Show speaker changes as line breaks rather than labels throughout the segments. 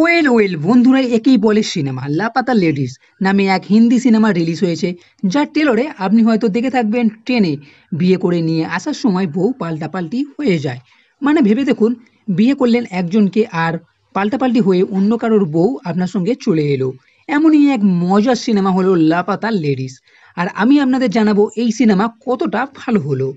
Well well বন্ধুরা, একেই বলে সিনেমা। লাপাতা লেডিস নামে এক হিন্দি সিনেমা রিলিজ হয়েছে, যার টেলরে আপনি হয়তো দেখে থাকবেন। ট্রেনে বিয়ে করে নিয়ে আসার সময় বউ পাল্টাপাল্টি হয়ে যায়। মানে ভেবে দেখুন, বিয়ে করলেন একজনকে আর পাল্টাপাল্টি হয়ে অন্য কারোর বউ আপনার সঙ্গে চলে এলো। এমনই এক মজার সিনেমা হলো লাপাতা লেডিস। আর আমি আপনাদের জানাবো এই সিনেমা কতটা ভালো হলো।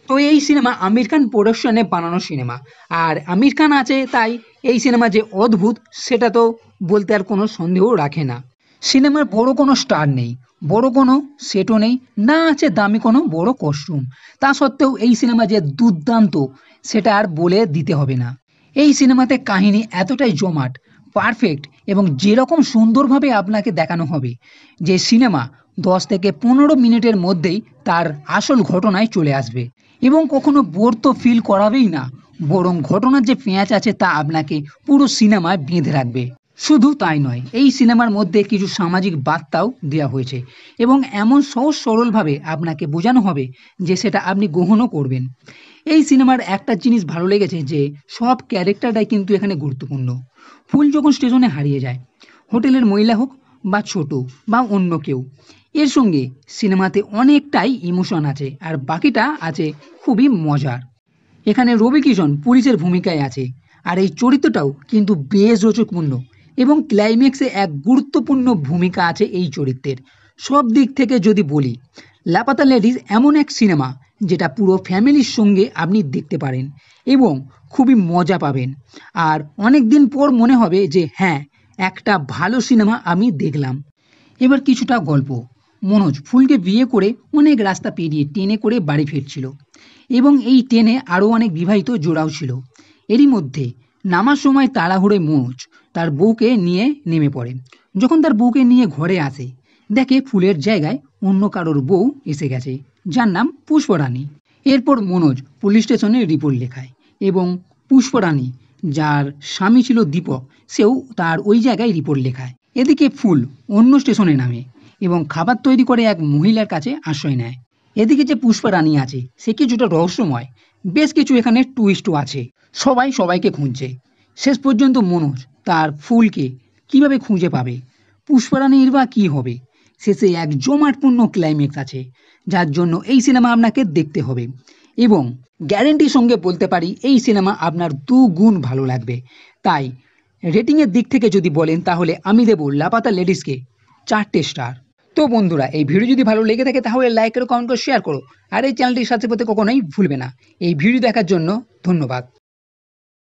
তো এই সিনেমা আমির খান প্রোডাকশনে বানানো সিনেমা। আর আমির খান আছে, তাই এই সিনেমা যে অদ্ভুত সেটা তো বলতে আর কোনো সন্দেহ রাখে না। সিনেমার বড় কোনো স্টার নেই, বড় কোনো সেটও নেই, না আছে দামি কোনো বড় কস্টিউম। তা সত্ত্বেও এই সিনেমা যে দুর্দান্ত সেটা আর বলে দিতে হবে না। এই সিনেমাতে কাহিনী এতটাই জমাট, পারফেক্ট এবং যেরকম সুন্দরভাবে আপনাকে দেখানো হবে যে সিনেমা 10 থেকে 15 মিনিটের মধ্যেই তার আসল ঘটনায় চলে আসবে এবং কখনো বোর তো ফিল করাবেই না, বরং ঘটনার যে পেঁয়াজ আছে তা আপনাকে পুরো সিনেমায় বেঁধে রাখবে। শুধু তাই নয়, এই সিনেমার মধ্যে কিছু সামাজিক বার্তাও দেওয়া হয়েছে এবং এমন সহজ সরলভাবে আপনাকে বোঝানো হবে যে সেটা আপনি গ্রহণও করবেন। এই সিনেমার একটা জিনিস ভালো লেগেছে যে সব ক্যারেক্টারটাই কিন্তু এখানে গুরুত্বপূর্ণ। ফুল যখন স্টেশনে হারিয়ে যায়, হোটেলের মহিলা হোক বা ছোট বা অন্য কেউ, এর সঙ্গে সিনেমাতে অনেকটাই ইমোশন আছে আর বাকিটা আছে খুবই মজার। এখানে রবি কিষণ পুলিশের ভূমিকায় আছে, আর এই চরিত্রটাও কিন্তু বেশ রোচকপূর্ণ এবং ক্লাইম্যাক্সে এক গুরুত্বপূর্ণ ভূমিকা আছে এই চরিত্রের। সব দিক থেকে যদি বলি, লাপাতা লেডিজ এমন এক সিনেমা যেটা পুরো ফ্যামিলির সঙ্গে আপনি দেখতে পারেন এবং খুবই মজা পাবেন। আর অনেক দিন পর মনে হবে যে হ্যাঁ, একটা ভালো সিনেমা আমি দেখলাম। এবার কিছুটা গল্প। মনোজ ফুলকে বিয়ে করে অনেক রাস্তা পেরিয়ে ট্রেনে করে বাড়ি ফিরছিল এবং এই ট্রেনে আরও অনেক বিবাহিত জোড়াও ছিল। এরই মধ্যে নামার সময় তাড়াহুড়োয় মনোজ তার বউকে নিয়ে নেমে পড়ে। যখন তার বউকে নিয়ে ঘরে আসে, দেখে ফুলের জায়গায় অন্য কারোর বউ এসে গেছে, যার নাম পুষ্পরানী। এরপর মনোজ পুলিশ স্টেশনে রিপোর্ট লেখায় এবং পুষ্পরানী, যার স্বামী ছিল দীপক, সেও তার ওই জায়গায় রিপোর্ট লেখায়। এদিকে ফুল অন্য স্টেশনে নামে এবং খাবার তৈরি করে এক মহিলার কাছে আশ্রয় নেয়। এদিকে যে পুষ্পরানী আছে সে কিছুটা রহস্যময়, বেশ কিছু এখানে টুইস্টও আছে। সবাই সবাইকে খুঁজছে, শেষ পর্যন্ত মনোজ তার ফুলকে কিভাবে খুঁজে পাবে, পুষ্পরানীর বা কী হবে। শেষে এক জমাটপূর্ণ ক্লাইম্যাক্স আছে, যার জন্য এই সিনেমা আপনাকে দেখতে হবে এবং গ্যারেন্টির সঙ্গে বলতে পারি এই সিনেমা আপনার দুগুণ ভালো লাগবে। তাই রেটিংয়ের দিক থেকে যদি বলেন তাহলে আমি দেবো লাপাতা লেডিসকে 4টে স্টার। তো বন্ধুরা, এই ভিডিও যদি ভালো লেগে থাকে তাহলে লাইক করো, কমেন্ট করো, শেয়ার করো আর এই চ্যানেলটির সাথে করতে কখনোই ভুলবে না। এই ভিডিও দেখার জন্য ধন্যবাদ।